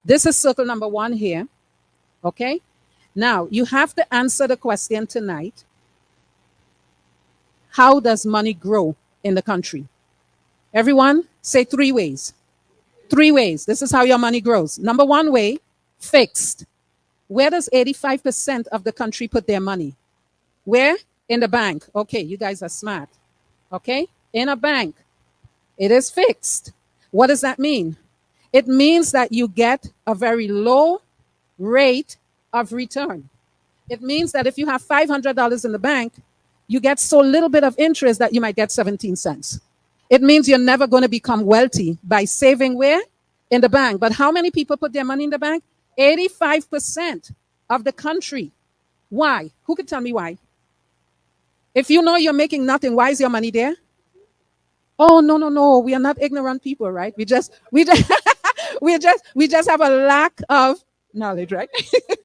This is circle number 1 here. Okay? Now, you have to answer the question tonight. How does money grow in the country? Everyone, say 3 ways. 3 ways. This is how your money grows. Number 1 way, fixed. Where does 85% of the country put their money? Where? In the bank. Okay, you guys are smart. Okay? In a bank. It is fixed. What does that mean? It means that you get a very low rate of return. It means that if you have $500 in the bank, you get so little bit of interest that you might get 17 cents. It means you're never going to become wealthy by saving where? In the bank. But how many people put their money in the bank? 85% of the country. Why? Who could tell me why? If you know you're making nothing, why is your money there? Oh, no. We are not ignorant people, right? We just we just have a lack of knowledge, right?